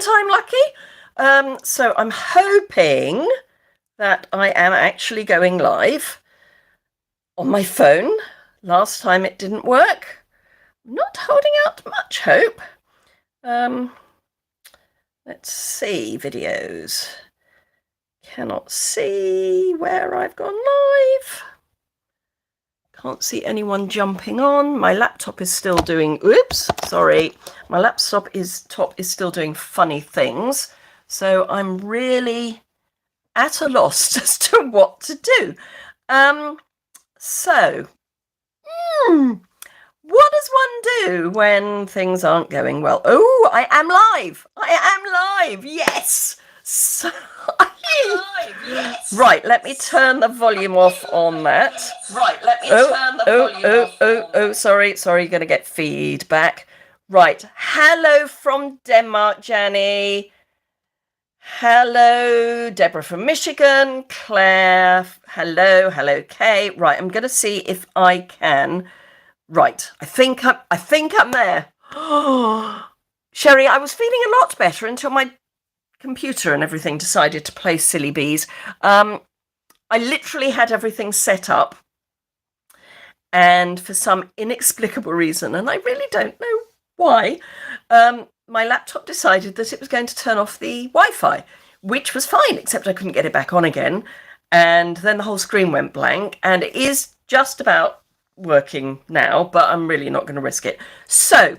means I'm lucky. So I'm hoping that I am actually going live on my phone. Last time it didn't work. Not holding out much hope. Let's see, videos. Cannot see where I've gone live. Can't see anyone jumping on. My laptop is still doing, oops, sorry. My laptop is still doing funny things. So I'm really at a loss as to what to do. What does one do when things aren't going well? Oh, I am live. I am live. Yes. So, right, let me turn the volume off on that. Right, let me turn the volume off. Sorry, you're going to get feedback. Right, hello from Denmark, Janny. Hello, Deborah from Michigan. Claire, hello, Kay. Right, I'm going to see if I can. Right, I think I'm there. Sherry, I was feeling a lot better until my computer and everything decided to play silly bees. I literally had everything set up, and for some inexplicable reason, and I really don't know why, my laptop decided that it was going to turn off the Wi-Fi, which was fine, except I couldn't get it back on again, and then the whole screen went blank, and it is just about working now, but I'm really not going to risk it. So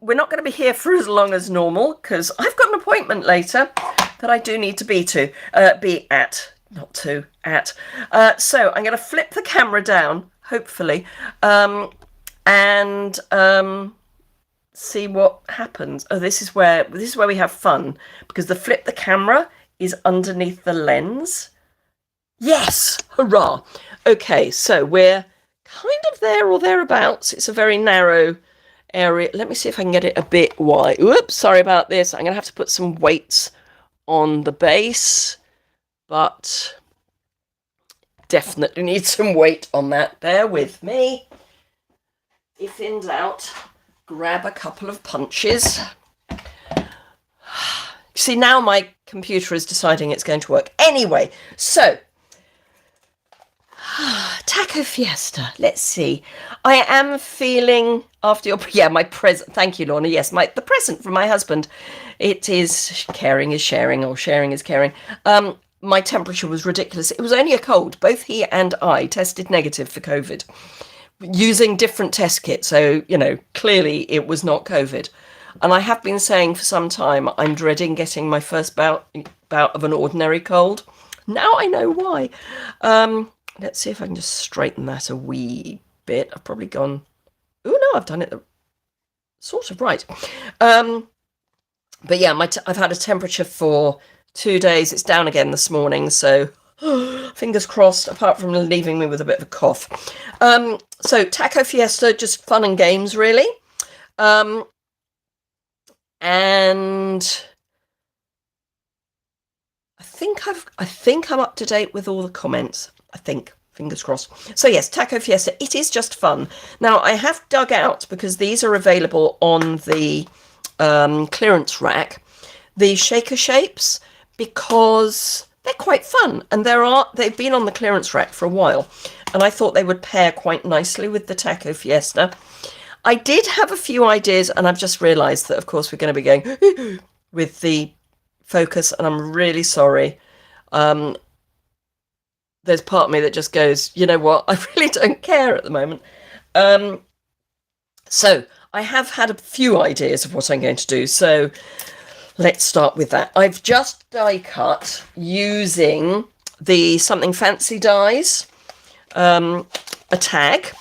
we're not going to be here for as long as normal because I've got an appointment later that I do need to be at. So I'm going to flip the camera down, hopefully, and see what happens. Oh, this is where we have fun, because the flip the camera is underneath the lens. Yes, hurrah. Okay, so we're kind of there or thereabouts. It's a very narrow area. Let me see if I can get it a bit wide. Oops, sorry about this. I'm going to have to put some weights on the base, but definitely need some weight on that. Bear with me. If in doubt, grab a couple of punches. See, now my computer is deciding it's going to work. Anyway, so Taco Fiesta. Let's see. I am feeling after your my present. Thank you, Lorna. Yes, the present from my husband. It is caring is sharing, or sharing is caring. My temperature was ridiculous. It was only a cold. Both he and I tested negative for COVID using different test kits. So clearly it was not COVID. And I have been saying for some time I'm dreading getting my first bout of an ordinary cold. Now I know why. Let's see if I can just straighten that a wee bit. I've probably gone... Oh, no, I've done it sort of right. But yeah, I've had a temperature for 2 days. It's down again this morning, so fingers crossed, apart from leaving me with a bit of a cough. So Taco Fiesta, just fun and games, really. And I think I'm up to date with all the comments. I think, fingers crossed. So yes, Taco Fiesta, it is just fun. Now I have dug out, because these are available on the clearance rack, the shaker shapes, because they're quite fun, and they've been on the clearance rack for a while, and I thought they would pair quite nicely with the Taco Fiesta. I did have a few ideas, and I've just realised that of course we're going to be going with the focus, and I'm really sorry. There's part of me that just goes, you know what, I really don't care at the moment. So I have had a few ideas of what I'm going to do. So let's start with that. I've just die cut using the Something Fancy dies, a tag.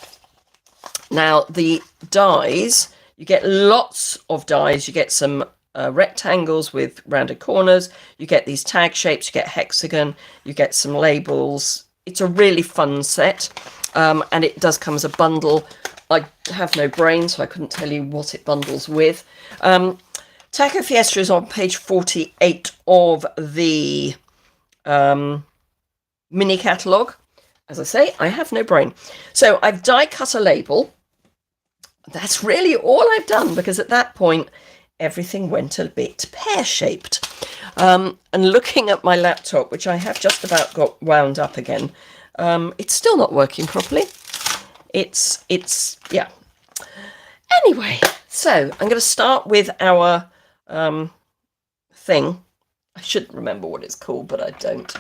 Now the dies, you get lots of dies. You get some rectangles with rounded corners, you get these tag shapes, you get hexagon, you get some labels. It's a really fun set, and it does come as a bundle. I have no brain, so I couldn't tell you what it bundles with. Taco Fiesta is on page 48 of the mini catalogue. As I say, I have no brain. So I've die cut a label. That's really all I've done, because at that point everything went a bit pear-shaped. And looking at my laptop, which I have just about got wound up again, it's still not working properly. It's yeah. Anyway, so I'm going to start with our thing. I should remember what it's called, but I don't.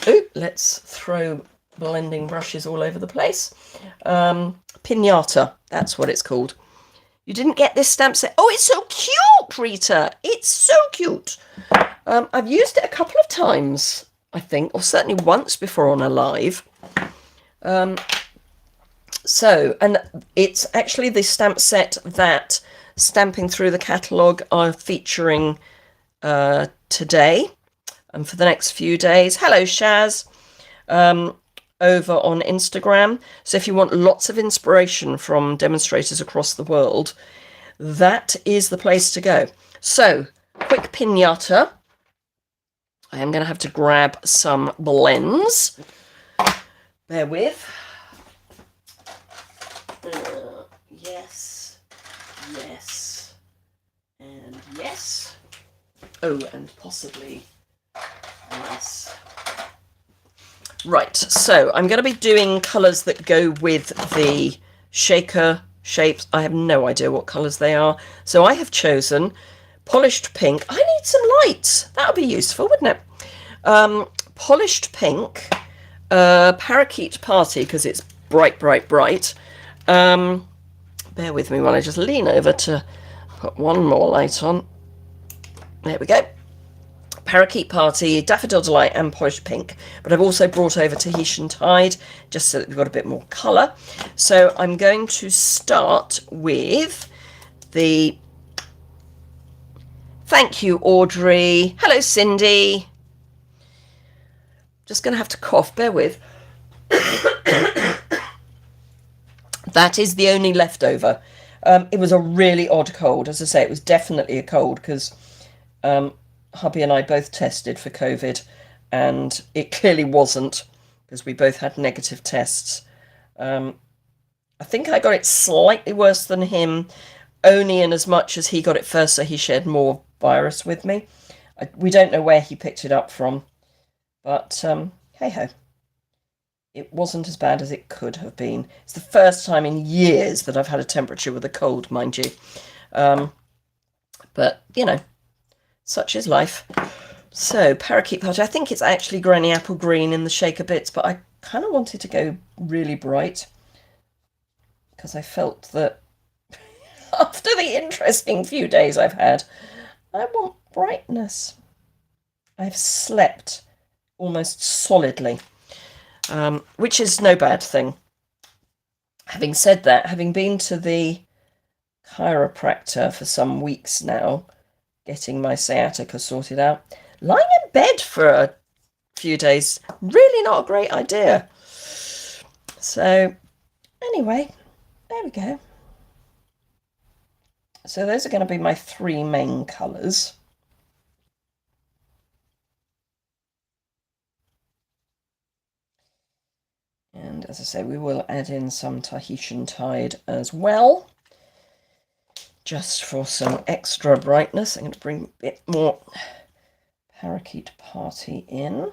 Ooh, let's throw blending brushes all over the place. Pinata, that's what it's called. You didn't get this stamp set. Oh, it's so cute, Rita. It's so cute. I've used it a couple of times, I think, or certainly once before on a live. And it's actually the stamp set that Stamping Through the Catalogue are featuring today and for the next few days. Hello, Shaz, over on Instagram. So if you want lots of inspiration from demonstrators across the world, that is the place to go. So, quick pinata. I am going to have to grab some blends. Bear with. Yes, yes, and yes. Oh, and possibly yes. Right, so I'm going to be doing colours that go with the shaker shapes. I have no idea what colours they are. So I have chosen polished pink. I need some lights. That would be useful, wouldn't it? Polished pink, parakeet party, because it's bright, bright, bright. Bear with me while I just lean over to put one more light on. There we go. Parakeet Party, Daffodil Delight and Polished Pink. But I've also brought over Tahitian Tide, just so that we've got a bit more colour. So I'm going to start with the... Thank you, Audrey. Hello, Cindy. Just going to have to cough. Bear with. That is the only leftover. It was a really odd cold. As I say, it was definitely a cold because hubby and I both tested for COVID and it clearly wasn't because we both had negative tests. I think I got it slightly worse than him, only in as much as he got it first, so he shared more virus with me. We don't know where he picked it up from, but hey-ho. It wasn't as bad as it could have been. It's the first time in years that I've had a temperature with a cold, mind you. But, you know, such is life. So, Parakeet Party. I think it's actually Granny Apple Green in the shaker bits, but I kind of wanted to go really bright because I felt that after the interesting few days I've had, I want brightness. I've slept almost solidly. Which is no bad thing. Having said that, having been to the chiropractor for some weeks now, getting my sciatica sorted out, lying in bed for a few days, really not a great idea. So, anyway, there we go. So those are going to be my three main colours. And as I say, we will add in some Tahitian Tide as well, just for some extra brightness. I'm going to bring a bit more Parakeet Party in.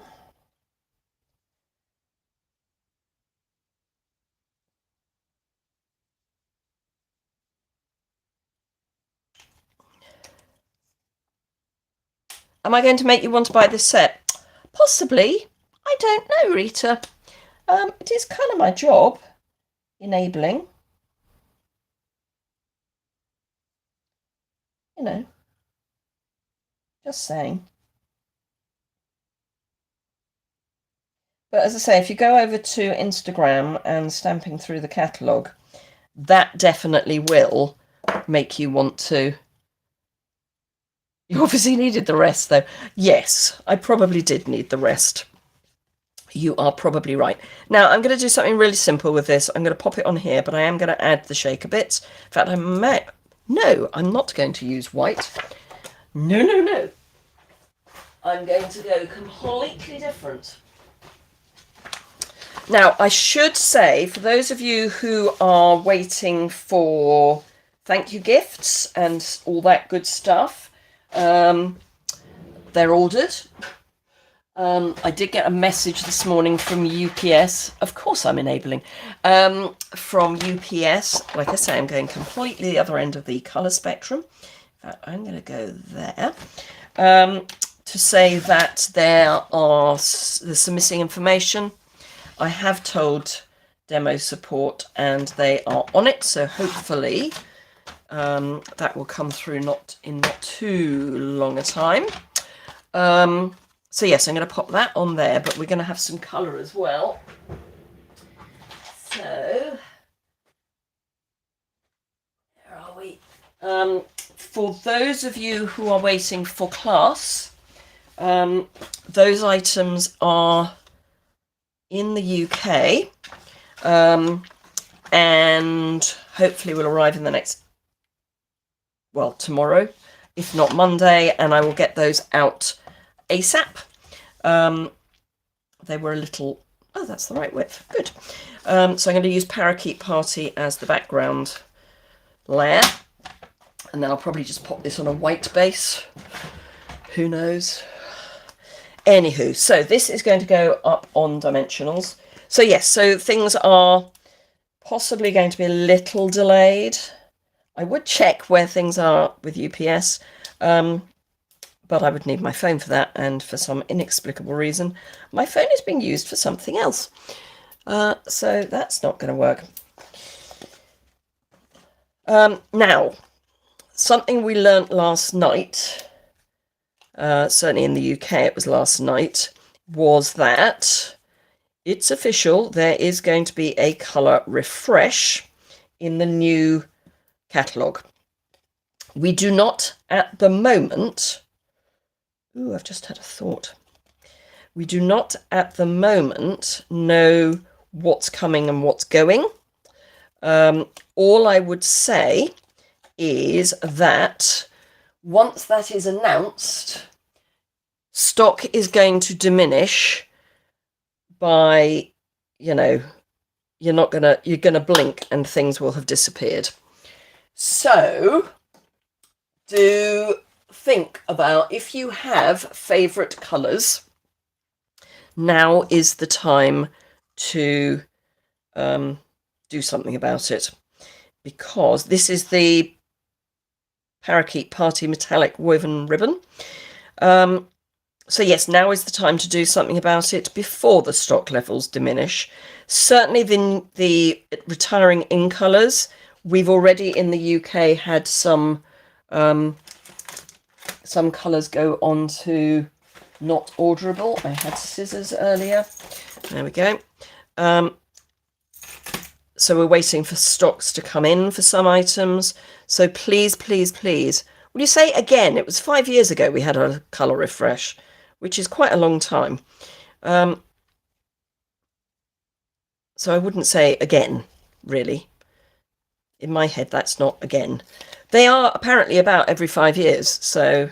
Am I going to make you want to buy this set? Possibly. I don't know, Rita. It is kind of my job, enabling. You know, just saying. But as I say, if you go over to Instagram and Stamping Through the Catalogue, that definitely will make you want to. You obviously needed the rest, though. Yes, I probably did need the rest. You are probably right. Now, I'm going to do something really simple with this. I'm going to pop it on here, but I am going to add the shaker bits. In fact, I may... No, I'm not going to use white. No, no, no. I'm going to go completely different. Now, I should say, for those of you who are waiting for thank you gifts and all that good stuff. They're ordered. I did get a message this morning from UPS. Of course I'm enabling. From UPS. Like I say, I'm going completely the other end of the colour spectrum. In fact, I'm going to go there. To say that there's some missing information. I have told demo support and they are on it. So hopefully that will come through not too long a time. So yes, I'm going to pop that on there, but we're going to have some colour as well. So, where are we? For those of you who are waiting for class, those items are in the UK, and hopefully will arrive in the next, well, tomorrow, if not Monday, and I will get those out ASAP. They were a little, oh, that's the right width, good. So I'm going to use Parakeet Party as the background layer, and then I'll probably just pop this on a white base, who knows. Anywho, so this is going to go up on dimensionals. So yes, so things are possibly going to be a little delayed. I would check where things are with UPS, but I would need my phone for that, and for some inexplicable reason, my phone is being used for something else. So that's not going to work. Now, something we learnt last night, certainly in the UK it was last night, was that it's official, there is going to be a colour refresh in the new catalogue. We do not at the moment... Ooh, I've just had a thought. We do not at the moment know what's coming and what's going. All I would say is that once that is announced, stock is going to diminish by, you're gonna blink and things will have disappeared. So do think about, if you have favourite colours, now is the time to do something about it, because this is the Parakeet Party metallic woven ribbon. So yes, now is the time to do something about it before the stock levels diminish. Certainly the retiring in colours, we've already in the UK had some colours go on to not orderable. I had scissors earlier. There we go. So we're waiting for stocks to come in for some items. So please, please, please. Will you say again? It was 5 years ago we had a colour refresh, which is quite a long time. So I wouldn't say again, really. In my head, that's not again. They are apparently about every 5 years, so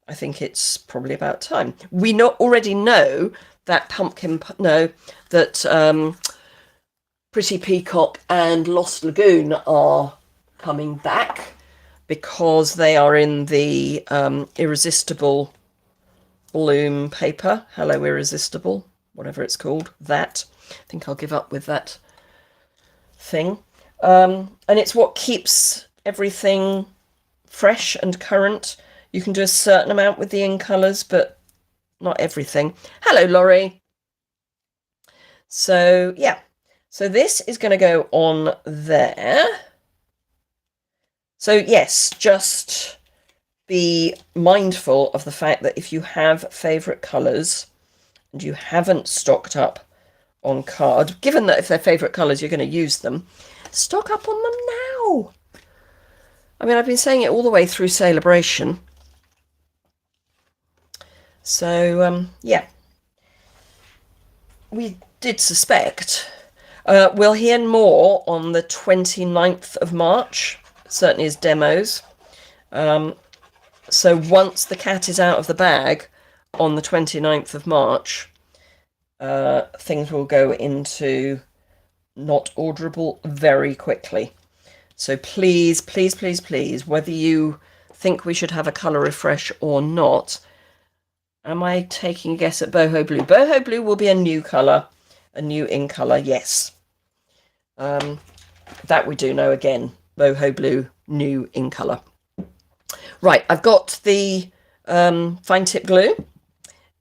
I think it's probably about time. We already know that Pretty Peacock and Lost Lagoon are coming back, because they are in the Irresistible bloom paper. Hello Irresistible, whatever it's called. That. I think I'll give up with that thing. And it's what keeps everything fresh and current. You can do a certain amount with the in colours, but not everything. Hello, Laurie. So, yeah. So this is going to go on there. So, yes, just be mindful of the fact that if you have favourite colours and you haven't stocked up on card, given that if they're favourite colours, you're going to use them, stock up on them now. I mean, I've been saying it all the way through Celebration. So, yeah. We did suspect. We'll hear more on the 29th of March, certainly as demos. So once the cat is out of the bag on the 29th of March, things will go into not orderable very quickly. So please, please, please, please, whether you think we should have a colour refresh or not, am I taking a guess at Boho Blue? Boho Blue will be a new colour, a new in colour, yes. That we do know again. Boho Blue, new in colour. Right, I've got the fine tip glue,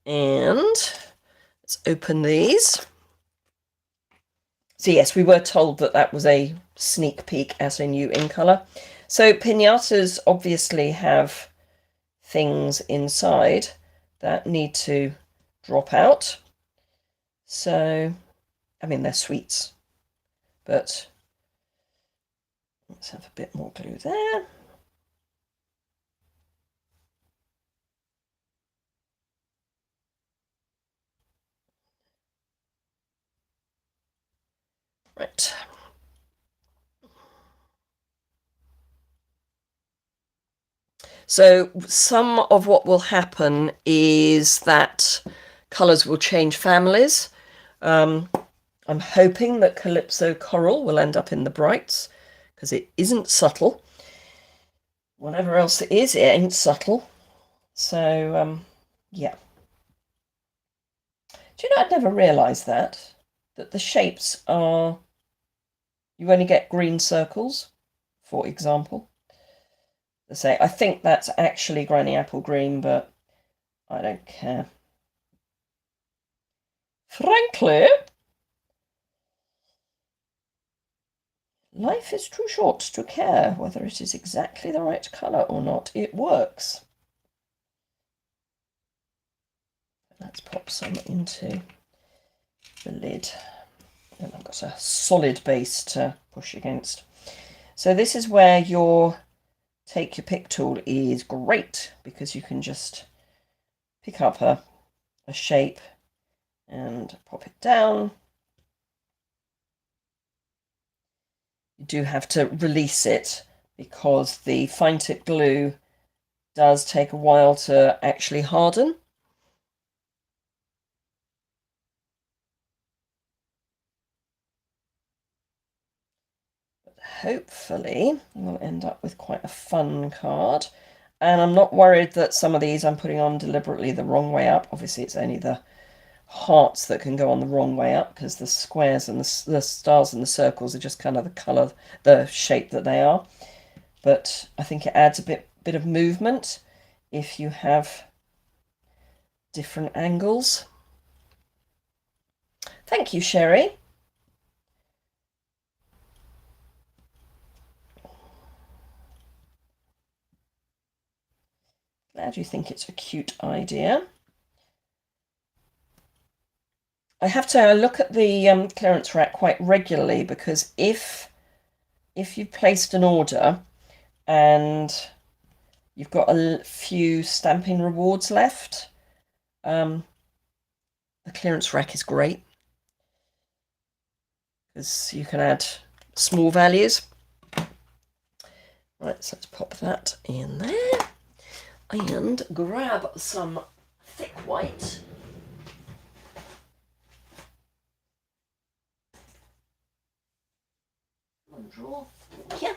and let's open these. So yes, we were told that that was a sneak peek at a new in colour. So pinatas obviously have things inside that need to drop out. So, I mean, they're sweets, but let's have a bit more glue there. Right. So some of what will happen is that colours will change families. I'm hoping that Calypso Coral will end up in the brights, because it isn't subtle. Whatever else it is, it ain't subtle. So, yeah. Do you know, I'd never realised that the shapes are... You only get green circles, for example. Say, I think that's actually Granny Apple Green, but I don't care. Frankly, life is too short to care whether it is exactly the right colour or not. It works. Let's pop some into the lid. And I've got a solid base to push against. So this is where your take your pick tool is great, because you can just pick up a shape and pop it down. You do have to release it, because the fine tip glue does take a while to actually harden. But hopefully we'll end up with quite a fun card. And I'm not worried that some of these I'm putting on deliberately the wrong way up. Obviously it's only the hearts that can go on the wrong way up, because the squares and the stars and the circles are just kind of the colour, the shape that they are. But I think it adds a bit of movement if you have different angles. Thank you, Sherry. Glad you think it's a cute idea. I have to look at the clearance rack quite regularly, because if you've placed an order and you've got a few Stampin rewards left, the clearance rack is great, because you can add small values. Right, so let's pop that in there and grab some thick white. Draw here.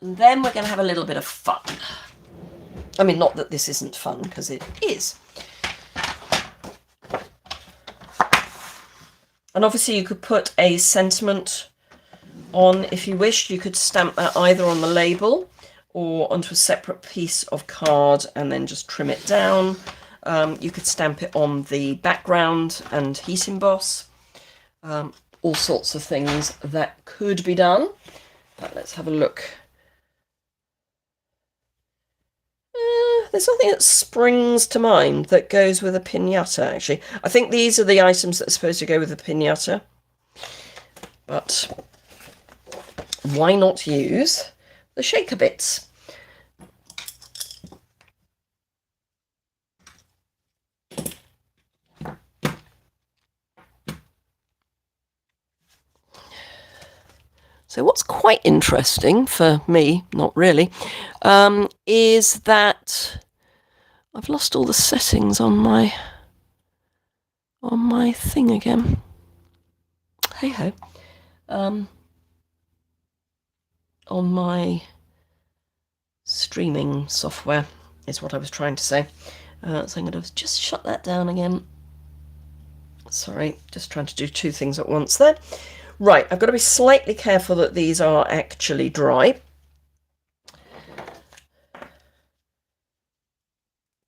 And then we're going to have a little bit of fun. I mean, not that this isn't fun, because it is. And obviously you could put a sentiment on if you wished. You could stamp that either on the label or onto a separate piece of card and then just trim it down. You could stamp it on the background and heat emboss. All sorts of things that could be done. But let's have a look. There's nothing that springs to mind that goes with a pinata, actually. I think these are the items that are supposed to go with a pinata. But why not use the shaker bits? So what's quite interesting for me, not really, is that I've lost all the settings on my thing again. Hey ho. on my streaming software, is what I was trying to say. So I'm going to just shut that down again. Sorry, just trying to do two things at once there. Right, I've got to be slightly careful that these are actually dry,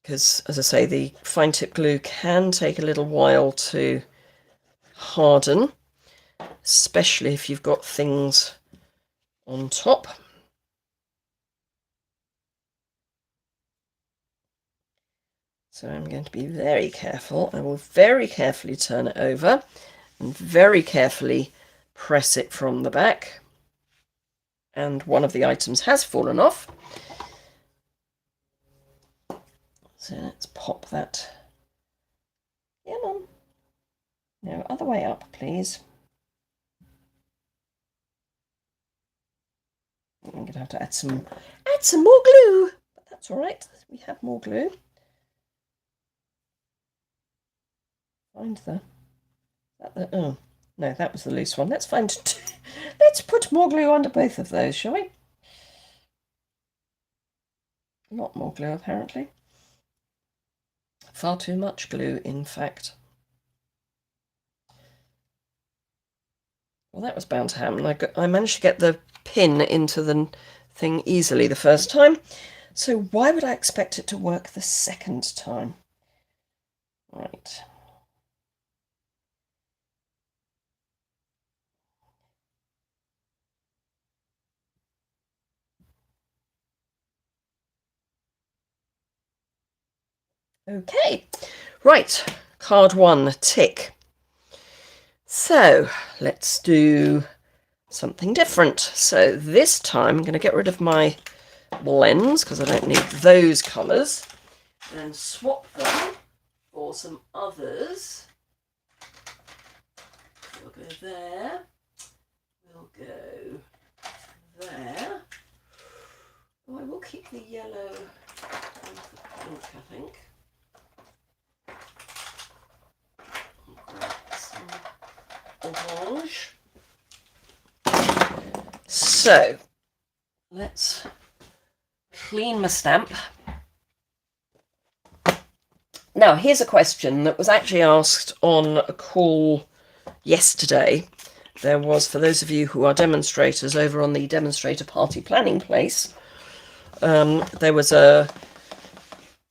because, as I say, the fine tip glue can take a little while to harden, especially if you've got things on top. So I'm going to be very careful. I will very carefully turn it over and very carefully press it from the back. And one of the items has fallen off. So let's pop that in on. No, other way up, please. I'm going to have to add some more glue, but that's all right. We have more glue. Find oh no, that was the loose one. Let's put more glue under both of those, shall we? A lot more glue, apparently. Far too much glue, in fact. Well, that was bound to happen. I managed to get the pin into the thing easily the first time, so why would I expect it to work the second time? Right. Okay, right, card one, tick. So let's do something different. So this time I'm going to get rid of my blends because I don't need those colours and swap them for some others. We'll go there, we'll go there. Oh, I will keep the yellow and the pink, I think. Orange. So let's clean my stamp. Now here's a question that was actually asked on a call yesterday. There was, for those of you who are demonstrators over on the demonstrator party planning place, there was a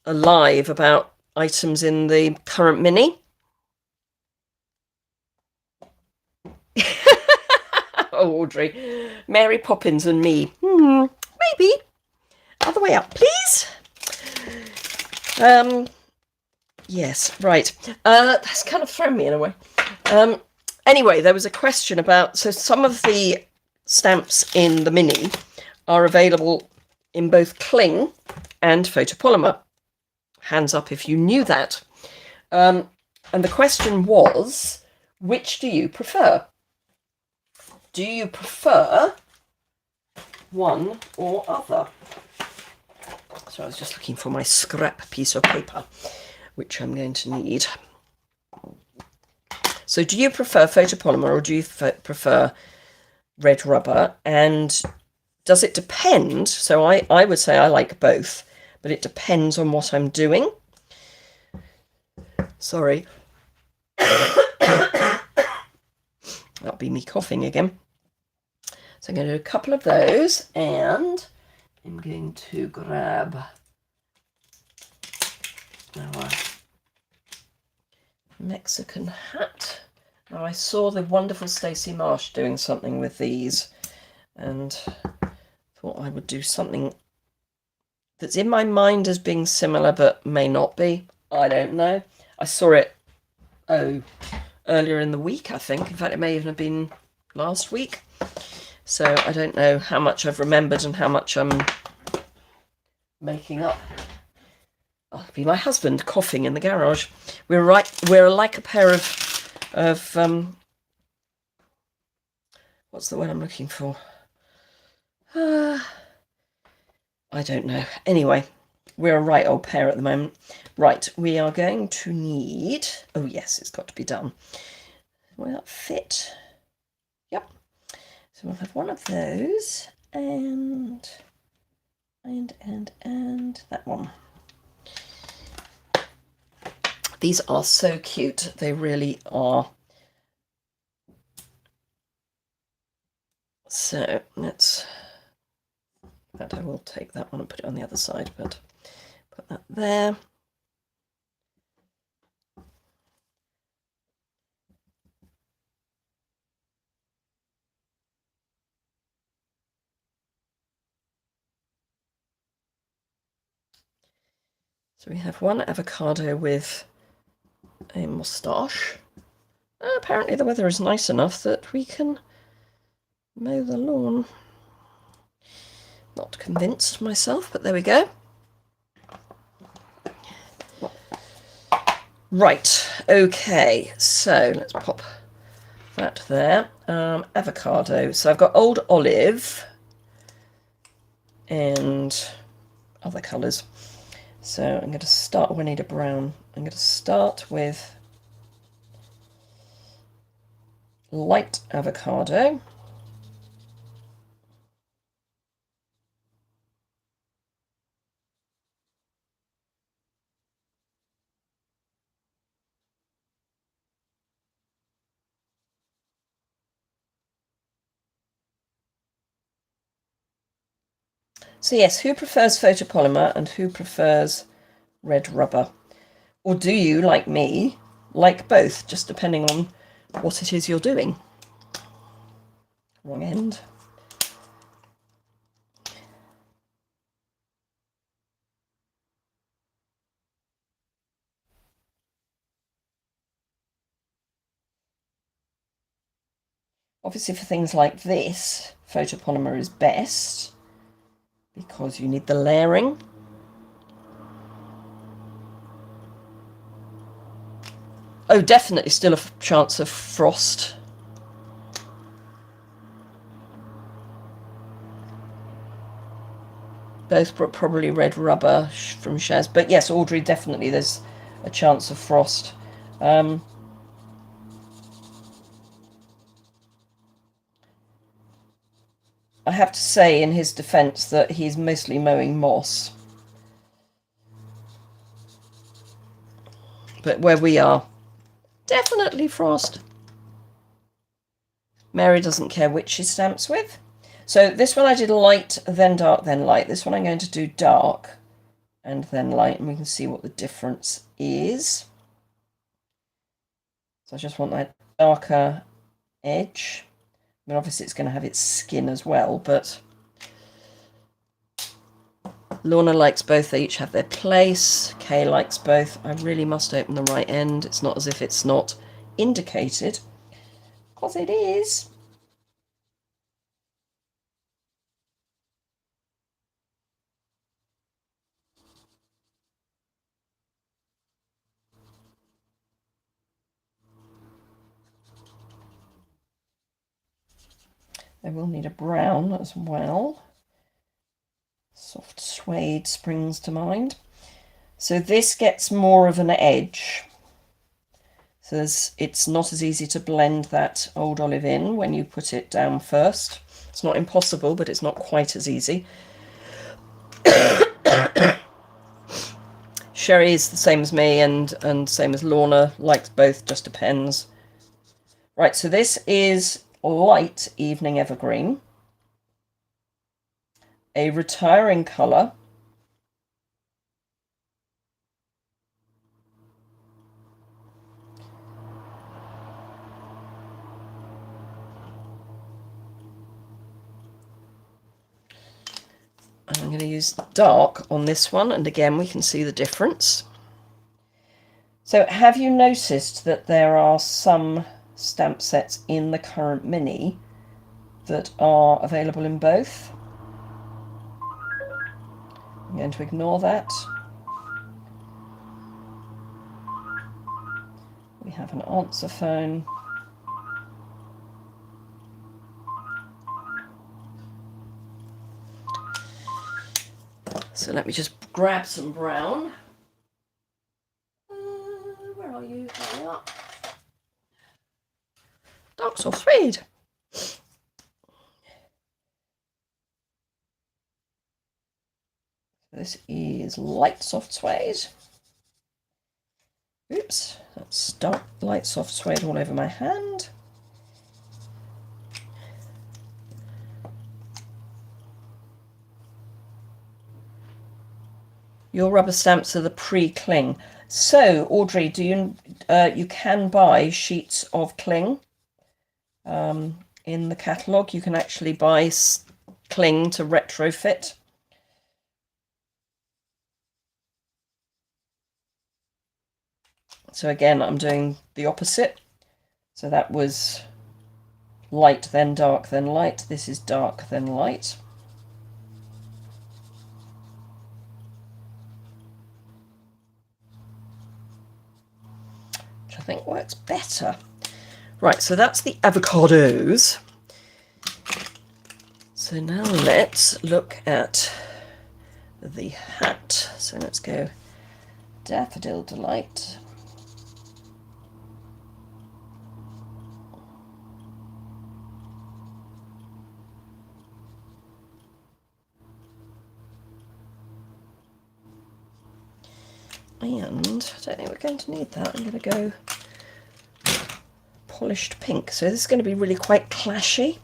live about items in the current mini. Oh, Audrey, Mary Poppins and me. Maybe. Other way up, please. Yes, right. That's kind of thrown me in a way. Anyway, there was a question about, so some of the stamps in the mini are available in both cling and photopolymer. Hands up if you knew that. And the question was, which do you prefer? Do you prefer one or other? So I was just looking for my scrap piece of paper, which I'm going to need. So do you prefer photopolymer or do you prefer red rubber? And does it depend? So I would say I like both, but it depends on what I'm doing. Sorry. That'll be me coughing again. So I'm going to do a couple of those, and I'm going to grab our Mexican hat. Now I saw the wonderful Stacey Marsh doing something with these and thought I would do something that's in my mind as being similar but may not be. I don't know. I saw it earlier in the week, I think. In fact, it may even have been last week. So I don't know how much I've remembered and how much I'm making up. Oh, it'll be my husband coughing in the garage. We're like a pair of what's the word I'm looking for? I don't know. Anyway, we're a right old pair at the moment. Right, we are going to need, oh yes, it's got to be done. Will that fit? Yep. So we'll have one of those, and that one. These are so cute. They really are. So let's, in fact, I will take that one and put it on the other side, but put that there. So we have one avocado with a moustache. Apparently the weather is nice enough that we can mow the lawn. Not convinced myself, but there we go. Right, okay, so let's pop that there. Avocado. So I've got old olive and other colours. So I'm going to start, we need a brown. I'm going to start with light avocado. So yes, who prefers photopolymer and who prefers red rubber? Or do you, like me, like both, just depending on what it is you're doing? Wrong end. Obviously for things like this, photopolymer is best because you need the layering. Oh, definitely still a chance of frost. Both probably red rubber from Shaz. But yes, Audrey, definitely there's a chance of frost. I have to say in his defence that he's mostly mowing moss. But where we are, definitely frost. Mary doesn't care which she stamps with. So this one I did light, then dark, then light. This one I'm going to do dark and then light, and we can see what the difference is. So I just want that darker edge. I mean, obviously it's going to have its skin as well, but Lorna likes both. They each have their place. Kay likes both. I really must open the right end. It's not as if it's not indicated, because it is. I will need a brown as well. Soft suede springs to mind. So this gets more of an edge. So it's not as easy to blend that old olive in when you put it down first. It's not impossible, but it's not quite as easy. Sherry is the same as me and same as Lorna, likes both, just depends. Right, so this is light evening evergreen. A retiring colour. I'm going to use dark on this one, and again we can see the difference. So have you noticed that there are some stamp sets in the current mini that are available in both? I'm going to ignore that. We have an answer phone. So let me just grab some brown. Where are you? There you are. Dark soft suede. this is light soft suede. Oops, that's dark light soft suede all over my hand. Your rubber stamps are the pre-cling. So, Audrey, do you you can buy sheets of cling in the catalogue. You can actually buy cling to retrofit. So again, I'm doing the opposite. So that was light, then dark, then light. This is dark, then light. Which I think works better. Right, so that's the avocados. So now let's look at the hat. So let's go Daffodil Delight. And I don't think we're going to need that. I'm going to go polished pink. So this is going to be really quite clashy.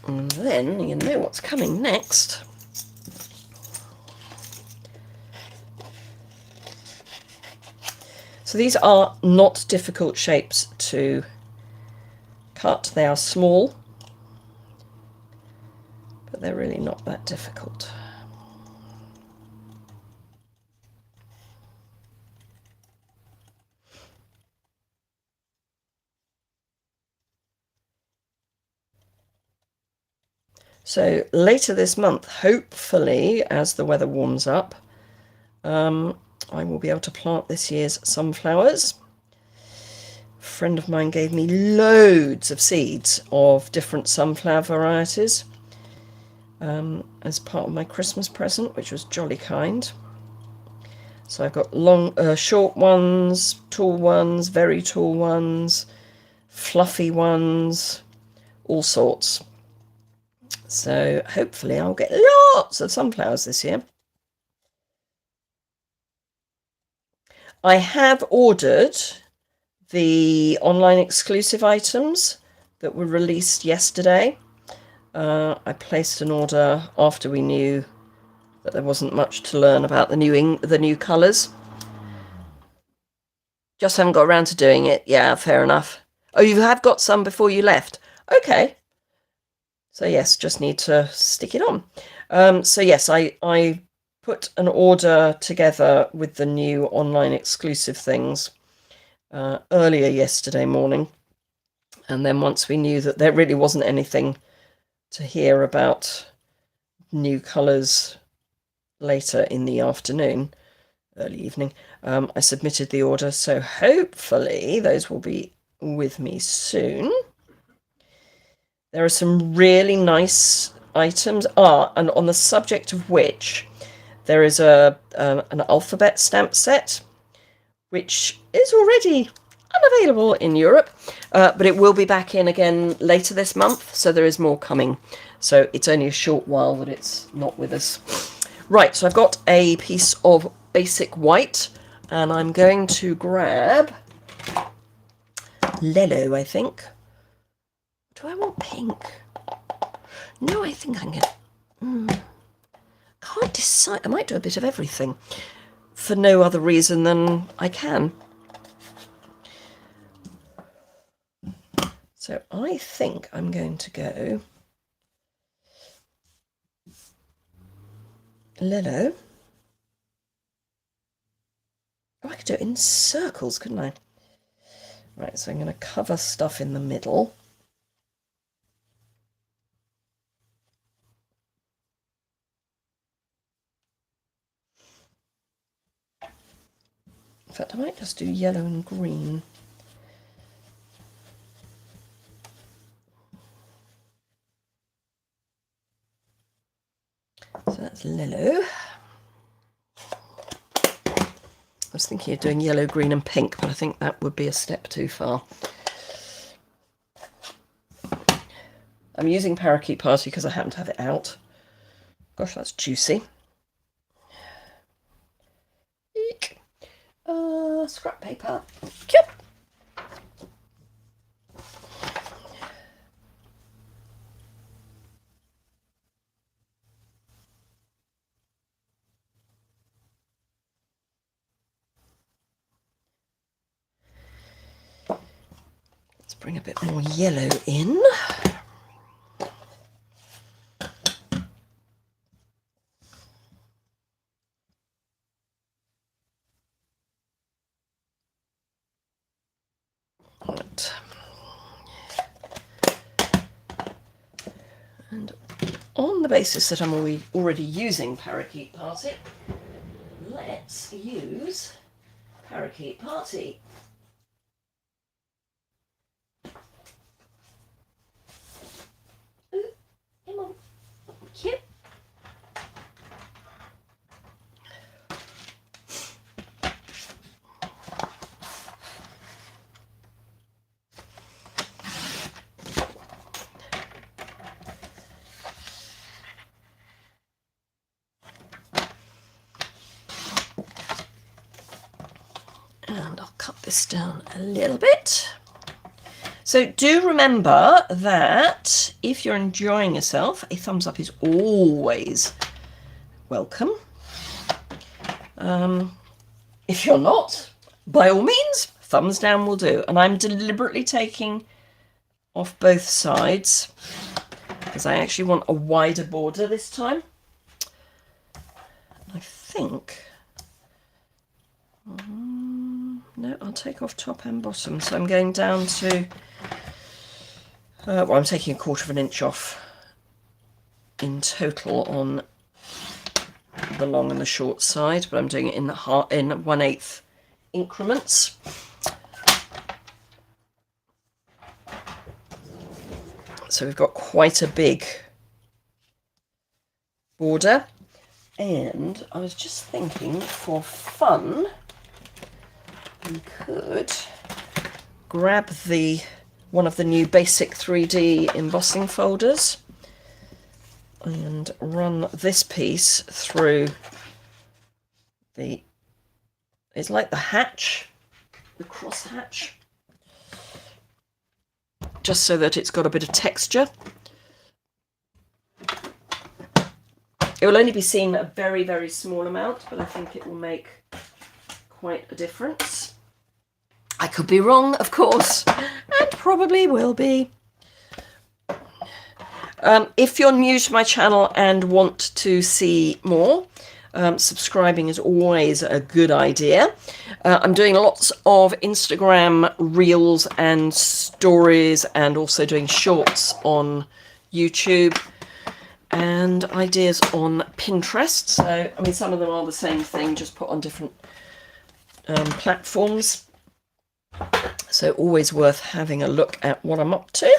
And then you know what's coming next. So these are not difficult shapes to cut. They are small, but they're really not that difficult. So later this month, hopefully, as the weather warms up, I will be able to plant this year's sunflowers. A friend of mine gave me loads of seeds of different sunflower varieties as part of my Christmas present, which was jolly kind. So I've got long, short ones, tall ones, very tall ones, fluffy ones, all sorts. So hopefully I'll get lots of sunflowers this year. I have ordered the online exclusive items that were released yesterday. I placed an order after we knew that there wasn't much to learn about the new colours. Just haven't got around to doing it. Yeah, fair enough. Oh, you have got some before you left. Okay. So yes, just need to stick it on. So yes, I put an order together with the new online exclusive things earlier yesterday morning. And then once we knew that there really wasn't anything to hear about new colours later in the afternoon, early evening, I submitted the order. So hopefully those will be with me soon. There are some really nice items. And on the subject of which, there is an alphabet stamp set, which is already unavailable in Europe, but it will be back in again later this month, so there is more coming. So it's only a short while that it's not with us. Right, so I've got a piece of basic white, and I'm going to grab Lello, I think. Do I want pink? No, I think I'm going to... Can't decide. I might do a bit of everything for no other reason than I can. So I think I'm going to go Lello. Oh, I could do it in circles, couldn't I? Right, so I'm going to cover stuff in the middle. In fact, I might just do yellow and green. So that's Lello. was thinking of doing yellow, green and pink, but I think that would be a step too far. I'm using Parakeet Party because I happen to have it out. Gosh, that's juicy. Eek. Scrap paper. Yep. Let's bring a bit more yellow in. Right. And on the basis that I'm already using Parakeet Party, let's use Parakeet Party. Ooh, come on. Cute. And I'll cut this down a little bit. So do remember that if you're enjoying yourself, a thumbs up is always welcome. If you're not, by all means, thumbs down will do. And I'm deliberately taking off both sides because I actually want a wider border this time. I think... no, I'll take off top and bottom. So I'm going down to... well, I'm taking 1/4 inch off in total on the long and the short side, but I'm doing it in 1/8 increments. So we've got quite a big border. And I was just thinking, for fun, we could grab one of the new basic 3D embossing folders and run this piece through it's like the hatch, the cross hatch, just so that it's got a bit of texture. It will only be seen a very, very small amount, but I think it will make quite a difference. I could be wrong, of course, and probably will be. If you're new to my channel and want to see more, subscribing is always a good idea. I'm doing lots of Instagram reels and stories and also doing shorts on YouTube and ideas on Pinterest. So, I mean, some of them are the same thing, just put on different platforms. So always worth having a look at what I'm up to.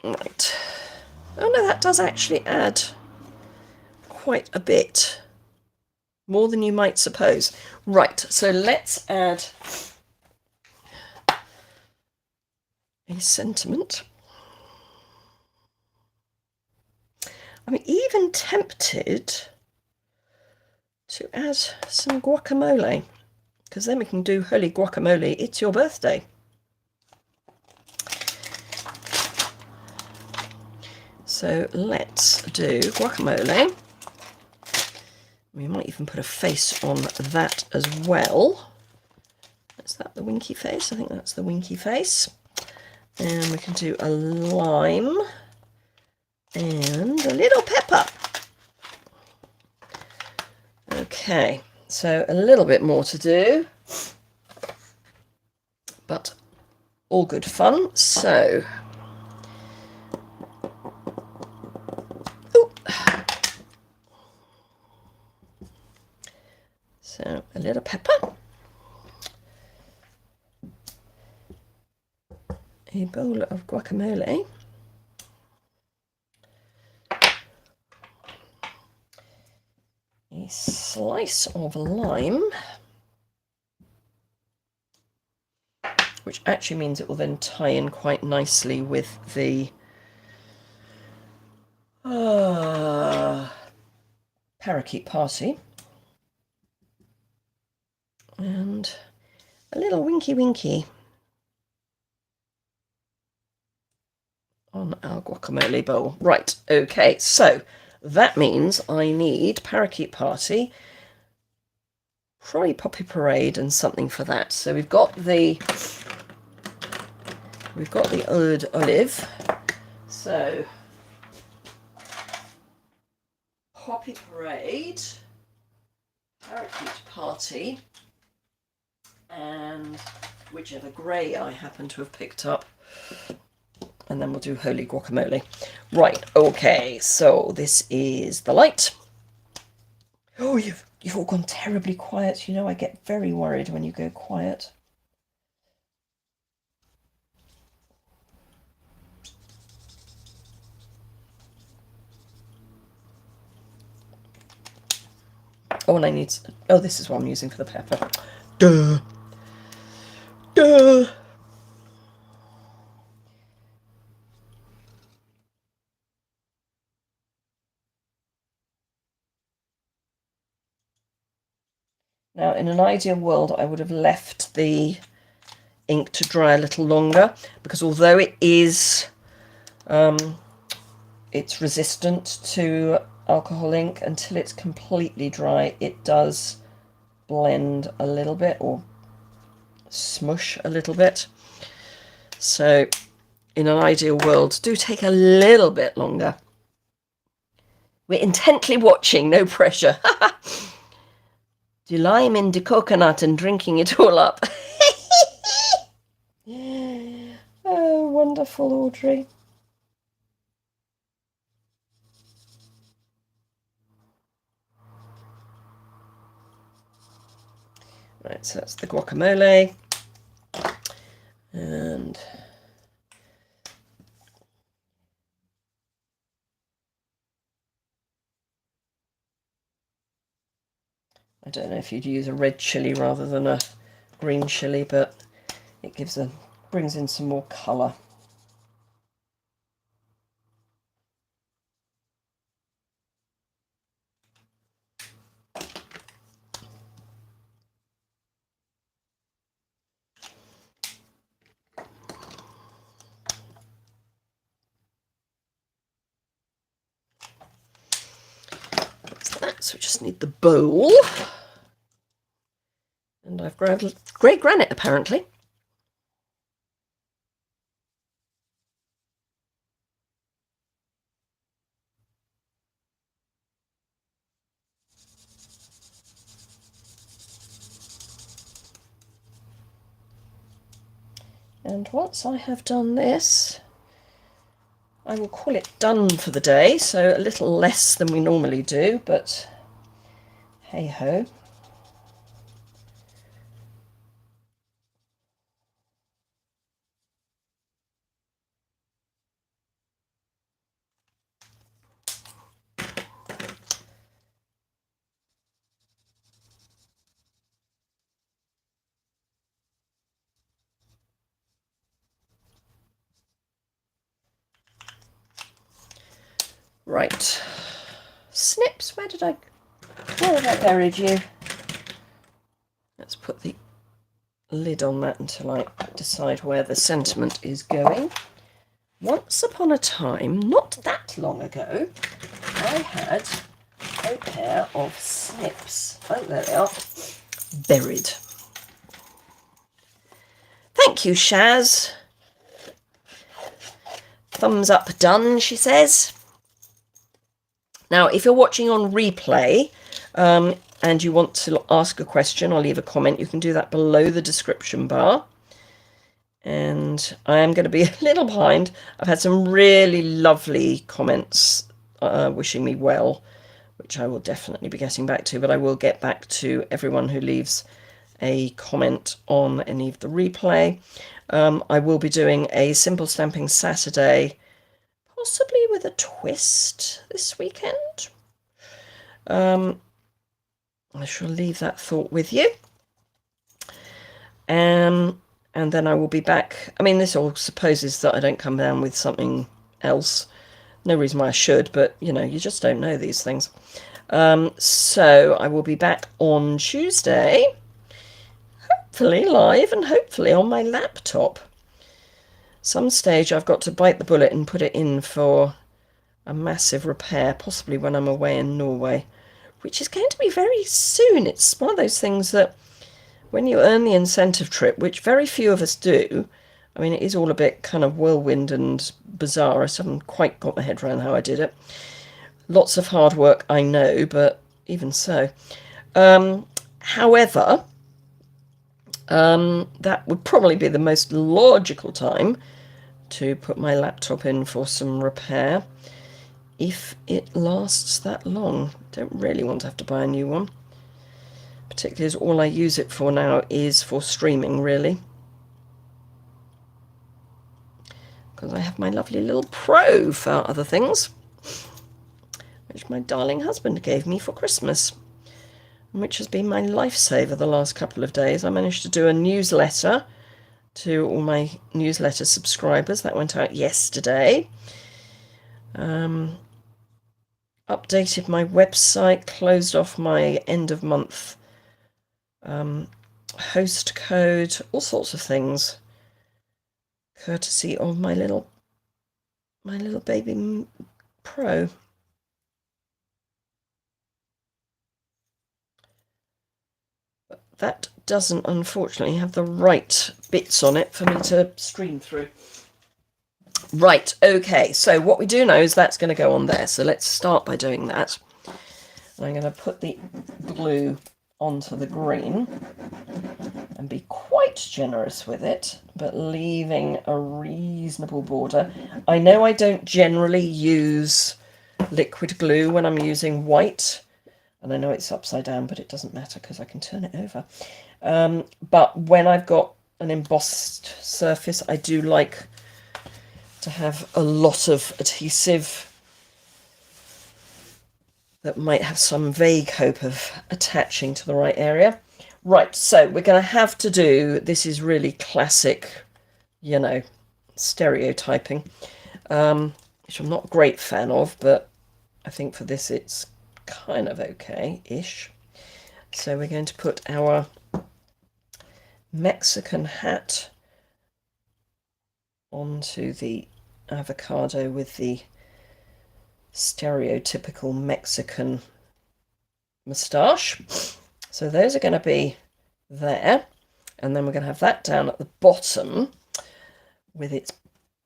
Right. Oh no, that does actually add quite a bit. More than you might suppose. Right, so let's add a sentiment. I'm even tempted to add some guacamole, because then we can do holy guacamole, it's your birthday. So let's do guacamole. We might even put a face on that as well. Is that the winky face? I think that's the winky face. And we can do a lime and a little pepper. Okay, so a little bit more to do, but all good fun. So, a little pepper, a bowl of guacamole, a slice of lime, which actually means it will then tie in quite nicely with the parakeet party. And a little winky winky on our guacamole bowl. Right, okay, so that means I need parakeet party, probably poppy parade and something for that. So we've got the old olive. So poppy parade, parakeet party, and whichever grey I happen to have picked up. And then we'll do holy guacamole. Right, okay, so this is the light. Oh, you've all gone terribly quiet. You know, I get very worried when you go quiet. Oh, and I need... Oh, this is what I'm using for the pepper. Duh. Duh. Now, in an ideal world, I would have left the ink to dry a little longer, because although it is, it's resistant to alcohol ink, until it's completely dry, it does blend a little bit, or smush a little bit. So, in an ideal world, do take a little bit longer. We're intently watching, no pressure. The lime in the coconut and drinking it all up. Oh, wonderful, Audrey. Right, so that's the guacamole. And I don't know if you'd use a red chilli rather than a green chilli, but it brings in some more colour. So we just need the bowl. And I've grabbed grey granite, apparently. And once I have done this, I will call it done for the day. So a little less than we normally do, but hey ho. Right, Snips, where have I buried you? Let's put the lid on that until I decide where the sentiment is going. Once upon a time, not that long ago, I had a pair of Snips. Oh, there they are, buried. Thank you, Shaz. Thumbs up done, she says. Now, if you're watching on replay and you want to ask a question or leave a comment, you can do that below the description bar. And I am going to be a little behind. I've had some really lovely comments wishing me well, which I will definitely be getting back to, but I will get back to everyone who leaves a comment on any of the replay. I will be doing a Simple Stamping Saturday, possibly with a twist this weekend. I shall leave that thought with you. And then I will be back. I mean, this all supposes that I don't come down with something else. No reason why I should, but, you know, you just don't know these things. So I will be back on Tuesday, hopefully live and hopefully on my laptop. Some stage I've got to bite the bullet and put it in for a massive repair, possibly when I'm away in Norway, which is going to be very soon. It's one of those things that when you earn the incentive trip, which very few of us do, I mean, it is all a bit kind of whirlwind and bizarre. I haven't quite got my head around how I did it. Lots of hard work, I know, but even so. However, that would probably be the most logical time to put my laptop in for some repair, if it lasts that long. Don't really want to have to buy a new one, particularly as all I use it for now is for streaming, really, because I have my lovely little Pro for other things, which my darling husband gave me for Christmas, and which has been my lifesaver the last couple of days. I managed to do a newsletter to all my newsletter subscribers. That went out yesterday. Updated my website, closed off my end of month host code, all sorts of things, courtesy of my little baby Pro. But that doesn't unfortunately have the right bits on it for me to stream through. Right, okay, so what we do know is that's going to go on there, so let's start by doing that. I'm going to put the glue onto the green and be quite generous with it, but leaving a reasonable border. I know I don't generally use liquid glue when I'm using white, and I know it's upside down, but it doesn't matter because I can turn it over. But when I've got an embossed surface, I do like to have a lot of adhesive that might have some vague hope of attaching to the right area. Right, so we're going to have to do, this is really classic, you know, stereotyping, which I'm not a great fan of, but I think for this it's kind of okay-ish. So we're going to put our Mexican hat onto the avocado with the stereotypical Mexican moustache. So those are going to be there, and then we're going to have that down at the bottom with its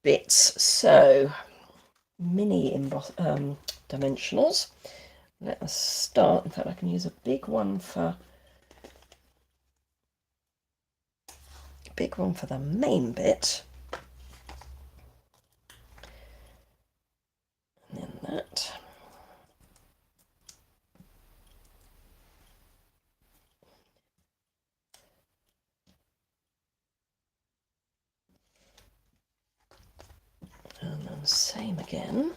bits. So mini dimensionals. Let us start. In fact, I can use a big one for the main bit. And then that. And then same again.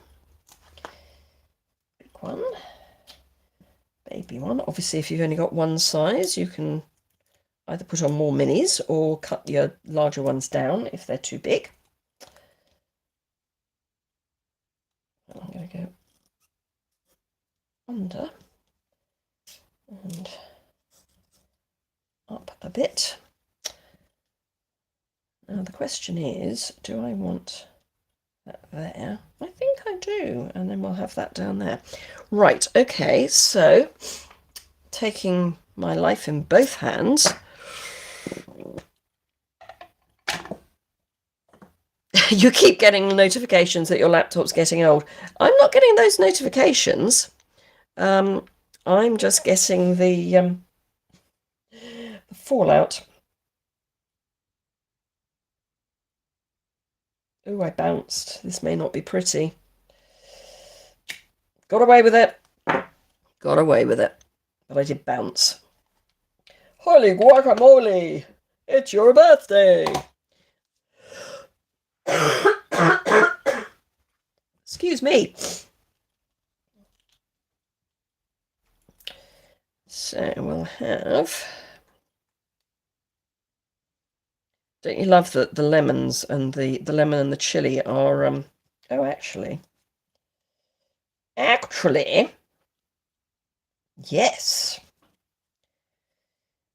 Big one. Baby one. Obviously, if you've only got one size, you can either put on more minis or cut your larger ones down if they're too big. I'm going to go under and up a bit. Now the question is, do I want that there? I think I do, and then we'll have that down there. Right, okay, so taking my life in both hands, you keep getting notifications that your laptop's getting old. I'm not getting those notifications. I'm just getting the fallout. Oh, I bounced. This may not be pretty. Got away with it. Got away with it. But I did bounce. Holy guacamole! It's your birthday! Excuse me. So we'll have... Don't you love that the lemons and the lemon and the chili are... Oh, actually, yes.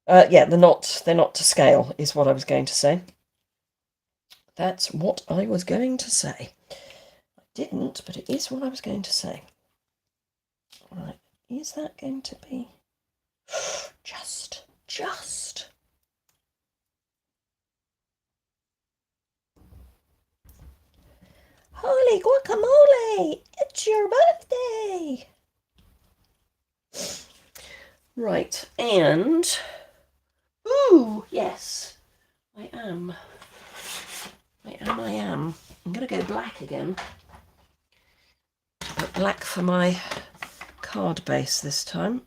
Yeah, they're not to scale, is what I was going to say. That's what I was going to say. I didn't, but it is what I was going to say. Right, is that going to be just? Holy guacamole! It's your birthday! Right, and... Ooh, yes, I am. I'm going to go black again. But black for my card base this time.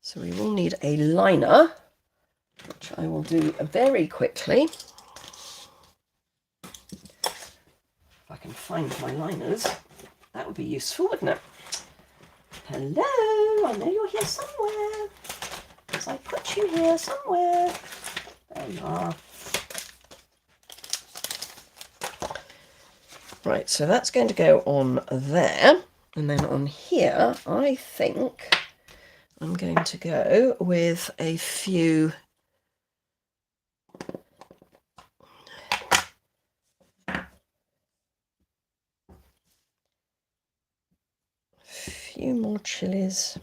So we will need a liner, which I will do very quickly. If I can find my liners, that would be useful, wouldn't it? Hello, I know you're here somewhere, because I put you here somewhere. There you are. Right, so that's going to go on there, and then on here, I think I'm going to go with a few more chilies.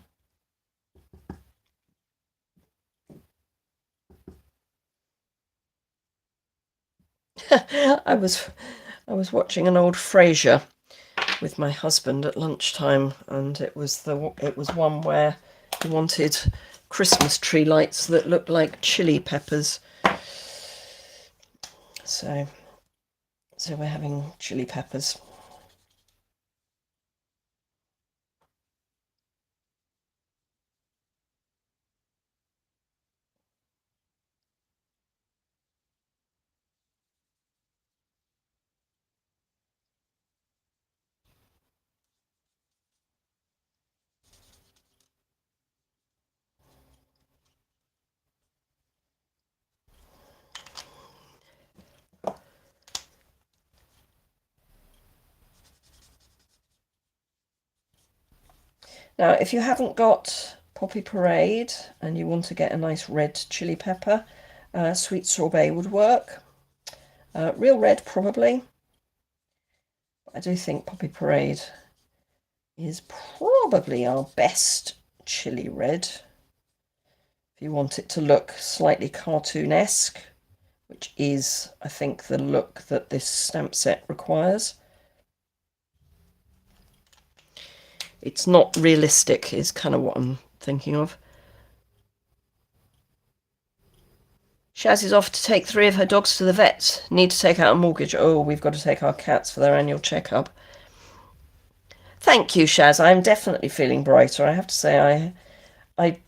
I was watching an old Frasier with my husband at lunchtime, and it was one where he wanted Christmas tree lights that looked like chili peppers. So we're having chili peppers. Now, if you haven't got Poppy Parade and you want to get a nice red chili pepper, sweet sorbet would work. Real red, probably. I do think Poppy Parade is probably our best chili red. If you want it to look slightly cartoonesque, which is, I think, the look that this stamp set requires. It's not realistic, is kind of what I'm thinking of. Shaz is off to take 3 of her dogs to the vet. Need to take out a mortgage. Oh, we've got to take our cats for their annual checkup. Thank you, Shaz. I'm definitely feeling brighter. I have to say, I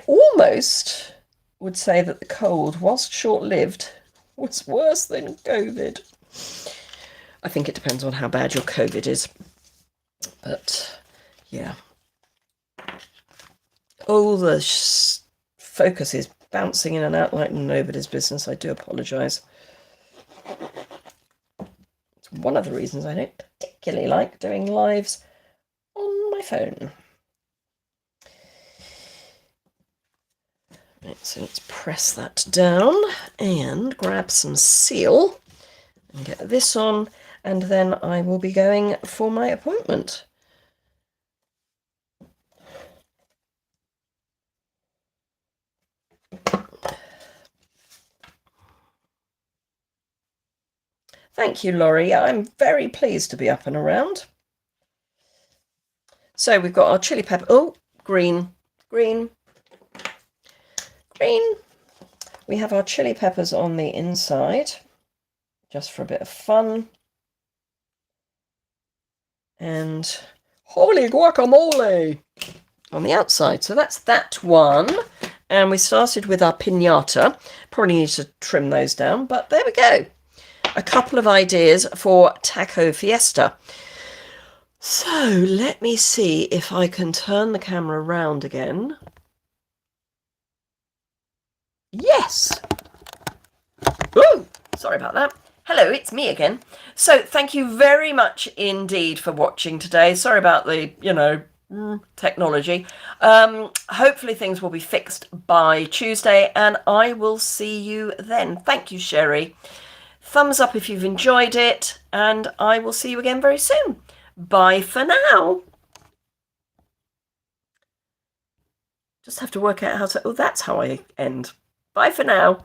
almost would say that the cold, whilst short-lived, was worse than COVID. I think it depends on how bad your COVID is. But, yeah. Oh, the focus is bouncing in and out like nobody's business. I do apologise. It's one of the reasons I don't particularly like doing lives on my phone. Right, so let's press that down and grab some seal and get this on, and then I will be going for my appointment. Thank you, Laurie. I'm very pleased to be up and around. So we've got our chili pepper. Oh, green. We have our chili peppers on the inside, just for a bit of fun. And holy guacamole on the outside. So that's that one. And we started with our pinata. Probably need to trim those down, but there we go. A couple of ideas for Taco Fiesta. So let me see if I can turn the camera around again. Yes. Ooh, sorry about that. Hello, it's me again. So thank you very much indeed for watching today. Sorry about the, technology. Hopefully things will be fixed by Tuesday, and I will see you then. Thank you, Sherry. Thumbs up if you've enjoyed it, and I will see you again very soon. Bye for now. Just have to work out how to... Oh, that's how I end. Bye for now.